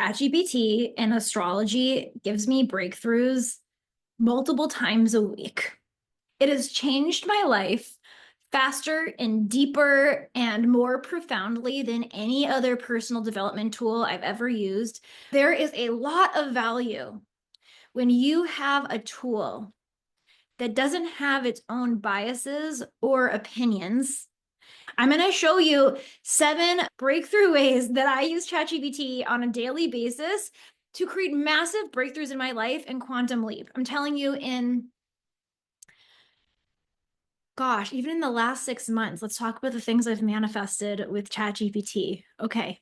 ChatGPT and astrology gives me breakthroughs multiple times a week. It has changed my life faster and deeper and more profoundly than any other personal development tool I've ever used. There is a lot of value when you have a tool that doesn't have its own biases or opinions. I'm going to show you 7 breakthrough ways that I use ChatGPT on a daily basis to create massive breakthroughs in my life and quantum leap. I'm telling you, even in the last 6 months, let's talk about the things I've manifested with ChatGPT. Okay.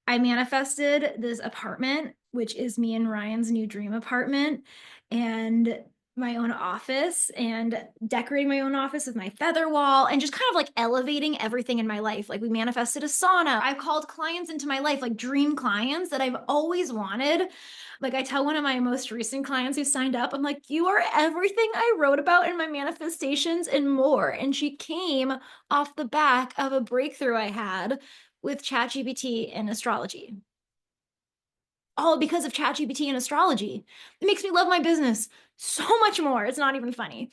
I manifested this apartment, which is me and Ryan's new dream apartment, and my own office, and decorating my own office with my feather wall, and just kind of like elevating everything in my life. Like, we manifested a sauna. I've called clients into my life, like dream clients that I've always wanted. Like, I tell one of my most recent clients who signed up, I'm like, you are everything I wrote about in my manifestations and more. And she came off the back of a breakthrough I had with ChatGPT and astrology. All because of ChatGPT and astrology. It makes me love my business so much more. It's not even funny.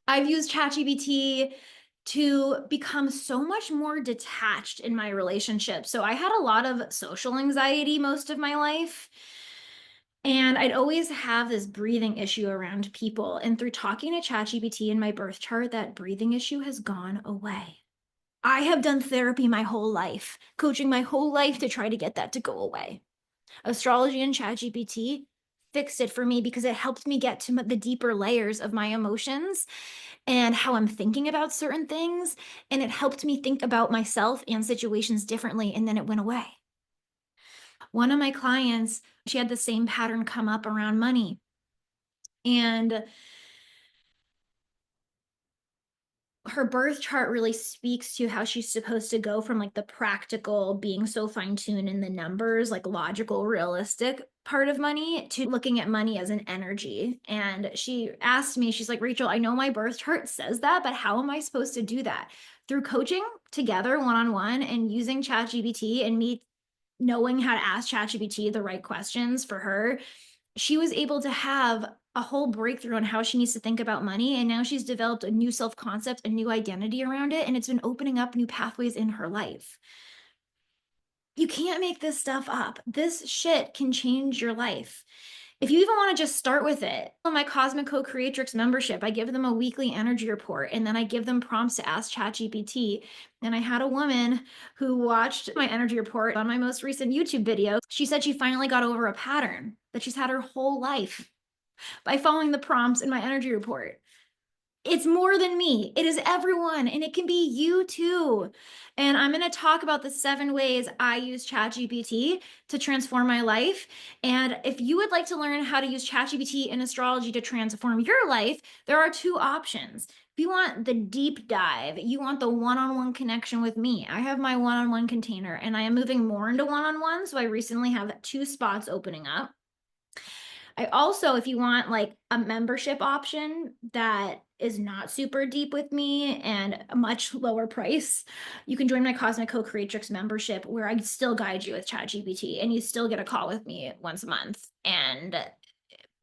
I've used ChatGPT to become so much more detached in my relationship. So I had a lot of social anxiety most of my life. And I'd always have this breathing issue around people. And through talking to ChatGPT in my birth chart, that breathing issue has gone away. I have done therapy my whole life, coaching my whole life to try to get that to go away. Astrology and ChatGPT fixed it for me because it helped me get to the deeper layers of my emotions and how I'm thinking about certain things. And it helped me think about myself and situations differently. And then it went away. One of my clients, she had the same pattern come up around money. And her birth chart really speaks to how she's supposed to go from like the practical, being so fine-tuned in the numbers, like logical, realistic part of money, to looking at money as an energy. And she asked me, she's like, Rachel, I know my birth chart says that, but how am I supposed to do that? Through coaching together one-on-one and using ChatGPT and me knowing how to ask ChatGPT the right questions for her, she was able to have a whole breakthrough on how she needs to think about money. And now she's developed a new self-concept, a new identity around it. And it's been opening up new pathways in her life. You can't make this stuff up. This shit can change your life. If you even want to just start with it, on my Cosmic Co-Creatrix membership, I give them a weekly energy report, and then I give them prompts to ask ChatGPT. And I had a woman who watched my energy report on my most recent YouTube video. She said she finally got over a pattern that she's had her whole life by following the prompts in my energy report. It's more than me. It is everyone, and it can be you too. And I'm going to talk about the 7 ways I use ChatGPT to transform my life. And if you would like to learn how to use ChatGPT and astrology to transform your life, there are 2 options. If you want the deep dive, you want the one-on-one connection with me, I have my one-on-one container, and I am moving more into one-on-one. So I recently have 2 spots opening up. I also, if you want like a membership option that is not super deep with me and a much lower price, you can join my Cosmic Co-Creatrix membership, where I still guide you with ChatGPT, and you still get a call with me once a month, and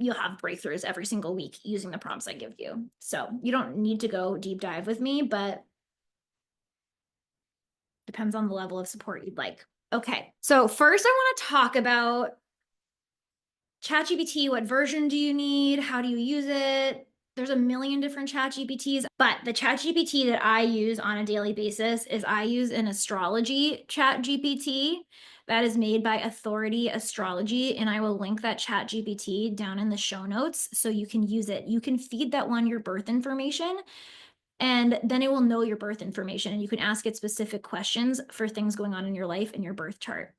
you'll have breakthroughs every single week using the prompts I give you. So you don't need to go deep dive with me, but depends on the level of support you'd like. Okay, so first I want to talk about ChatGPT. What version do you need? How do you use it? There's a million different ChatGPTs, but the ChatGPT that I use on a daily basis is I use an astrology ChatGPT that is made by Authority Astrology, and I will link that ChatGPT down in the show notes so you can use it. You can feed that one your birth information, and then it will know your birth information, and you can ask it specific questions for things going on in your life and your birth chart.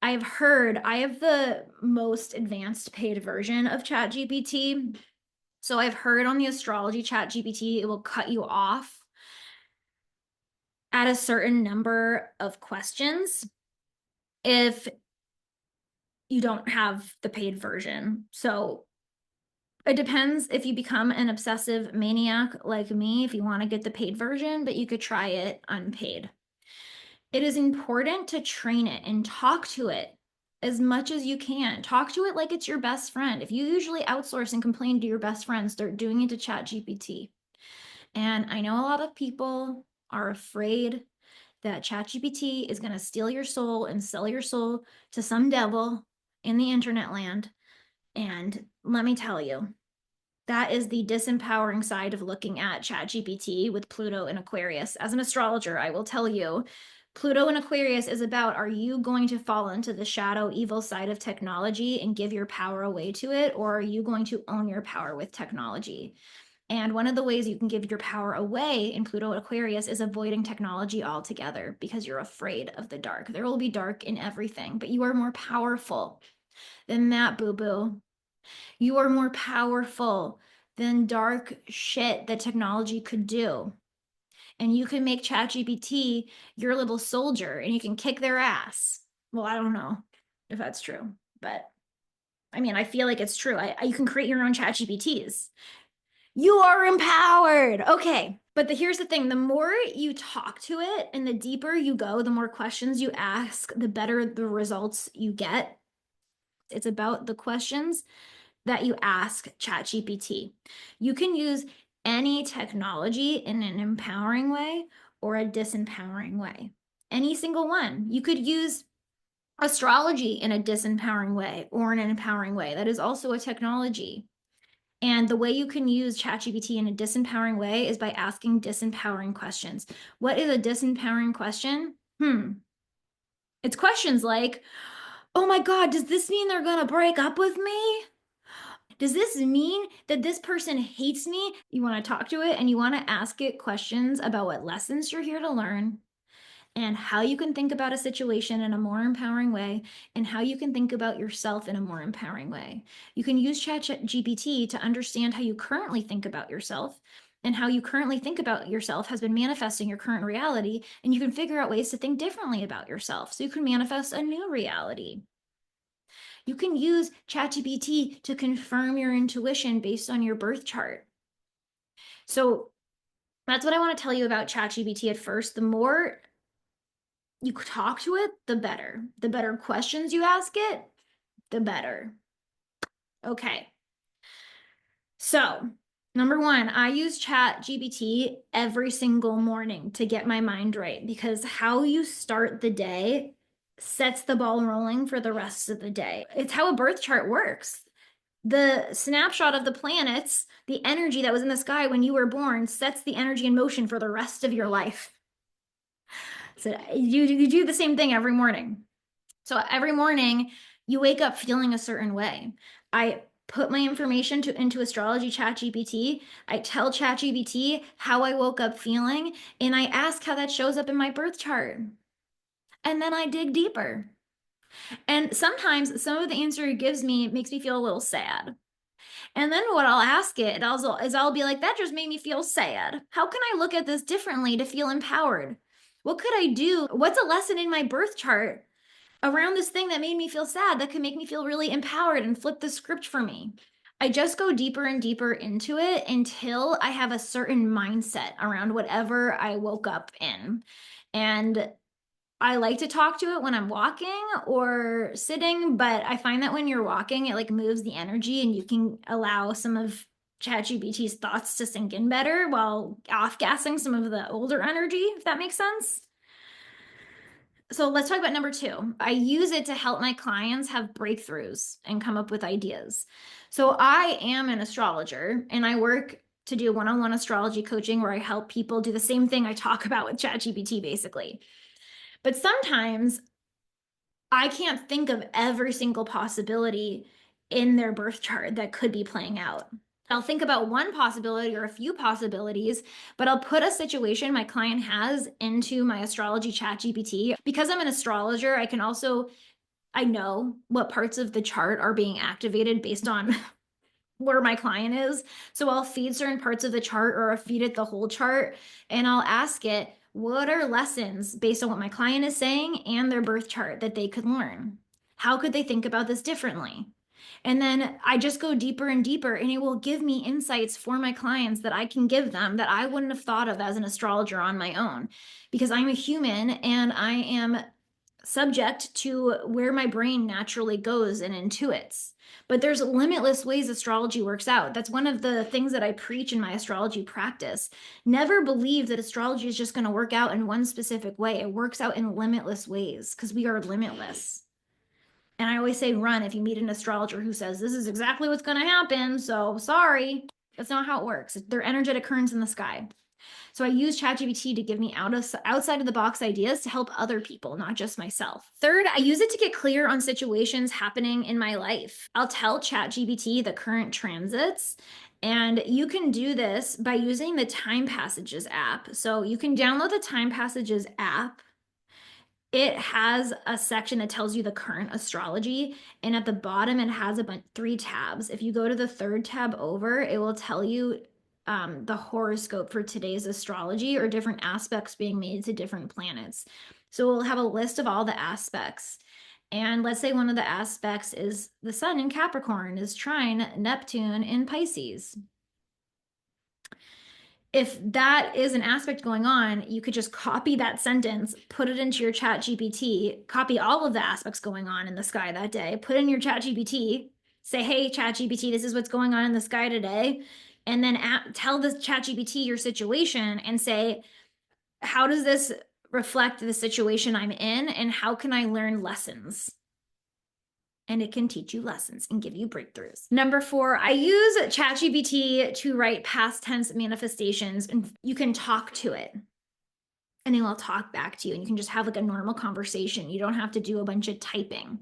I've heard I have the most advanced paid version of ChatGPT. So I've heard on the astrology ChatGPT, it will cut you off at a certain number of questions if you don't have the paid version. So it depends if you become an obsessive maniac like me, if you want to get the paid version, but you could try it unpaid. It is important to train it and talk to it as much as you can. Talk to it like it's your best friend. If you usually outsource and complain to your best friend, start doing it to ChatGPT. And I know a lot of people are afraid that ChatGPT is going to steal your soul and sell your soul to some devil in the internet land. And let me tell you, that is the disempowering side of looking at ChatGPT with Pluto and Aquarius. As an astrologer, I will tell you, Pluto and Aquarius is about, are you going to fall into the shadow evil side of technology and give your power away to it, or are you going to own your power with technology? And one of the ways you can give your power away in Pluto Aquarius is avoiding technology altogether because you're afraid of the dark. There will be dark in everything, but you are more powerful than that, boo boo. You are more powerful than dark shit that technology could do. And you can make ChatGPT your little soldier and you can kick their ass. Well, I don't know if that's true, but I mean, I feel like it's true. You can create your own ChatGPTs. You are empowered. Okay. But here's the thing, the more you talk to it and the deeper you go, the more questions you ask, the better the results you get. It's about the questions that you ask ChatGPT. You can use any technology in an empowering way or a disempowering way. Any single one. You could use astrology in a disempowering way or in an empowering way. That is also a technology. And the way you can use ChatGPT in a disempowering way is by asking disempowering questions. What is a disempowering question? It's questions like, oh my God, does this mean they're going to break up with me? Does this mean that this person hates me? You want to talk to it and you want to ask it questions about what lessons you're here to learn and how you can think about a situation in a more empowering way and how you can think about yourself in a more empowering way. You can use ChatGPT to understand how you currently think about yourself, and how you currently think about yourself has been manifesting your current reality, and you can figure out ways to think differently about yourself so you can manifest a new reality. You can use ChatGPT to confirm your intuition based on your birth chart. So that's what I want to tell you about ChatGPT at first. The more you talk to it, the better. The better questions you ask it, the better. Okay. So, number one, I use ChatGPT every single morning to get my mind right because how you start the day sets the ball rolling for the rest of the day. It's how a birth chart works. The snapshot of the planets, the energy that was in the sky when you were born, sets the energy in motion for the rest of your life. So you do the same thing every morning. So every morning you wake up feeling a certain way. I put my information into Astrology ChatGPT. I tell ChatGPT how I woke up feeling, and I ask how that shows up in my birth chart. And then I dig deeper. And sometimes some of the answer it gives me makes me feel a little sad. And then what I'll ask it is I'll be like, that just made me feel sad. How can I look at this differently to feel empowered? What could I do? What's a lesson in my birth chart around this thing that made me feel sad that could make me feel really empowered and flip the script for me? I just go deeper and deeper into it until I have a certain mindset around whatever I woke up in. And I like to talk to it when I'm walking or sitting, but I find that when you're walking, it like moves the energy and you can allow some of ChatGPT's thoughts to sink in better while off-gassing some of the older energy, if that makes sense. So let's talk about number two. I use it to help my clients have breakthroughs and come up with ideas. So I am an astrologer and I work to do one-on-one astrology coaching where I help people do the same thing I talk about with ChatGPT, basically. But sometimes I can't think of every single possibility in their birth chart that could be playing out. I'll think about one possibility or a few possibilities, but I'll put a situation my client has into my astrology chat GPT. Because I'm an astrologer, I know what parts of the chart are being activated based on where my client is. So I'll feed certain parts of the chart or I'll feed it the whole chart and I'll ask it, what are lessons based on what my client is saying and their birth chart that they could learn? How could they think about this differently? And then I just go deeper and deeper, and it will give me insights for my clients that I can give them that I wouldn't have thought of as an astrologer on my own, because I'm a human and I am subject to where my brain naturally goes and intuits. But there's limitless ways astrology works out. That's one of the things that I preach in my astrology practice. Never believe that astrology is just going to work out in one specific way. It works out in limitless ways because we are limitless. And I always say, run if you meet an astrologer who says, this is exactly what's going to happen. So sorry, that's not how it works. They're energetic currents in the sky. So I use ChatGPT to give me outside of the box ideas to help other people, not just myself. Third, I use it to get clear on situations happening in my life. I'll tell ChatGPT the current transits, and you can do this by using the Time Passages app. So you can download the Time Passages app. It has a section that tells you the current astrology, and at the bottom it has three tabs. If you go to the third tab over, it will tell you the horoscope for today's astrology, or different aspects being made to different planets. So we'll have a list of all the aspects. And let's say one of the aspects is the sun in Capricorn is trine Neptune in Pisces. If that is an aspect going on, you could just copy that sentence, put it into your ChatGPT, copy all of the aspects going on in the sky that day, put in your ChatGPT, say, hey, ChatGPT, this is what's going on in the sky today. And then tell the ChatGPT your situation and say, how does this reflect the situation I'm in? And how can I learn lessons? And it can teach you lessons and give you breakthroughs. Number 4, I use ChatGPT to write past tense manifestations, and you can talk to it and it will talk back to you, and you can just have like a normal conversation. You don't have to do a bunch of typing.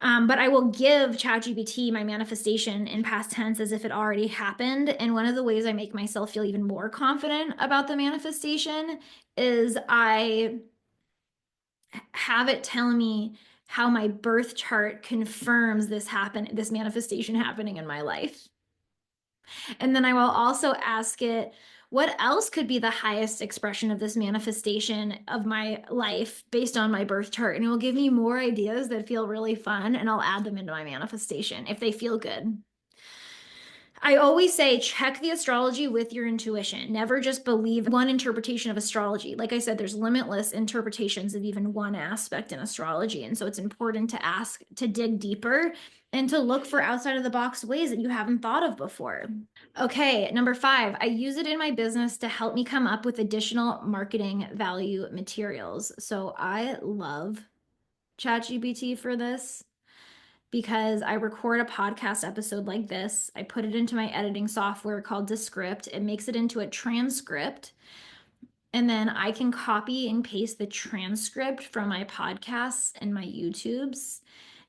But I will give ChatGPT my manifestation in past tense as if it already happened. And one of the ways I make myself feel even more confident about the manifestation is I have it tell me how my birth chart confirms this manifestation happening in my life. And then I will also ask it, what else could be the highest expression of this manifestation of my life based on my birth chart? And it will give me more ideas that feel really fun, and I'll add them into my manifestation if they feel good. I always say, check the astrology with your intuition. Never just believe one interpretation of astrology. Like I said, there's limitless interpretations of even one aspect in astrology. And so it's important to dig deeper and to look for outside of the box ways that you haven't thought of before. Okay, number 5, I use it in my business to help me come up with additional marketing value materials. So I love ChatGPT for this, because I record a podcast episode like this. I put it into my editing software called Descript. It makes it into a transcript. And then I can copy and paste the transcript from my podcasts and my YouTubes.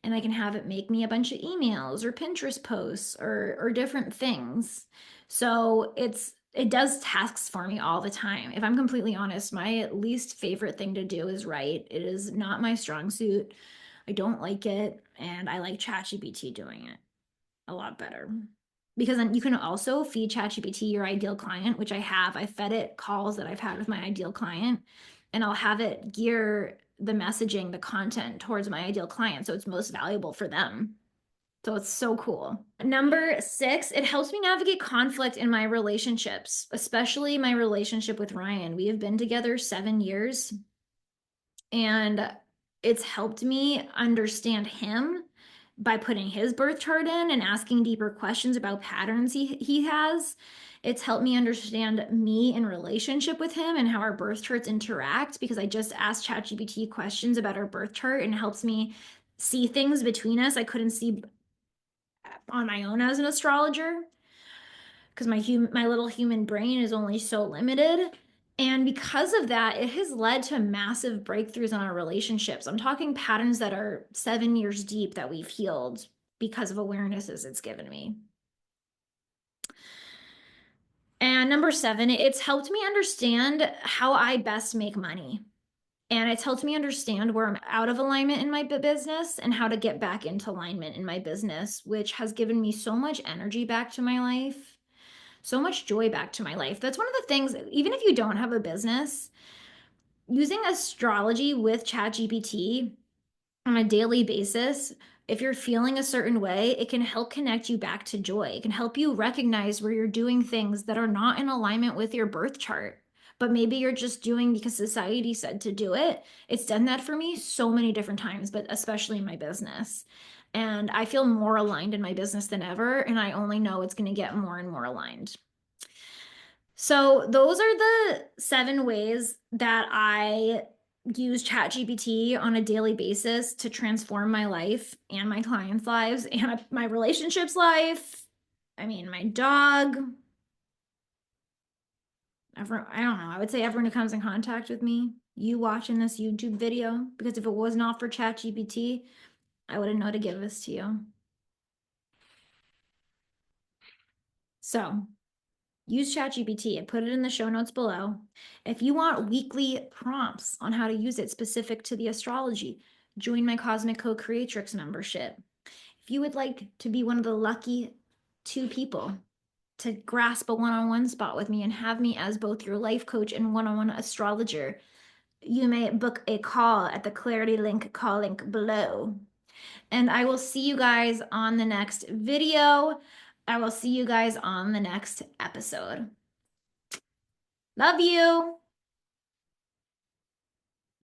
And I can have it make me a bunch of emails or Pinterest posts or different things. So it does tasks for me all the time. If I'm completely honest, my least favorite thing to do is write. It is not my strong suit. I don't like it, and I like ChatGPT doing it a lot better. Because then you can also feed ChatGPT your ideal client, which I have. I fed it calls that I've had with my ideal client, and I'll have it gear the messaging, the content towards my ideal client, so it's most valuable for them. So it's so cool. Number 6, it helps me navigate conflict in my relationships, especially my relationship with Ryan. We have been together 7 years, and it's helped me understand him by putting his birth chart in and asking deeper questions about patterns he has. It's helped me understand me in relationship with him and how our birth charts interact, because I just asked ChatGPT questions about our birth chart, and it helps me see things between us I couldn't see on my own as an astrologer, because my little human brain is only so limited. And because of that, it has led to massive breakthroughs in our relationships. I'm talking patterns that are 7 years deep that we've healed because of awarenesses it's given me. And number 7, it's helped me understand how I best make money. And it's helped me understand where I'm out of alignment in my business and how to get back into alignment in my business, which has given me so much energy back to my life, so much joy back to my life. That's one of the things, even if you don't have a business, using astrology with ChatGPT on a daily basis If you're feeling a certain way, it can help connect you back to joy. It can help you recognize where you're doing things that are not in alignment with your birth chart, but maybe you're just doing because society said to do it. It's done that for me so many different times, but especially in my business. And I feel more aligned in my business than ever, and I only know it's going to get more and more aligned. So those are the 7 ways that I use ChatGPT on a daily basis to transform my life and my clients' lives and my relationships life. I mean, my dog. I don't know. I would say everyone who comes in contact with me, you watching this YouTube video, because if it was not for ChatGPT, I wouldn't know to give this to you. So use ChatGPT. I put it in the show notes below. If you want weekly prompts on how to use it specific to the astrology, join my Cosmic Co-Creatrix membership. If you would like to be one of the lucky 2 people to grasp a one-on-one spot with me and have me as both your life coach and one-on-one astrologer, you may book a call at the Clarity link call link below. And I will see you guys on the next video. I will see you guys on the next episode. Love you.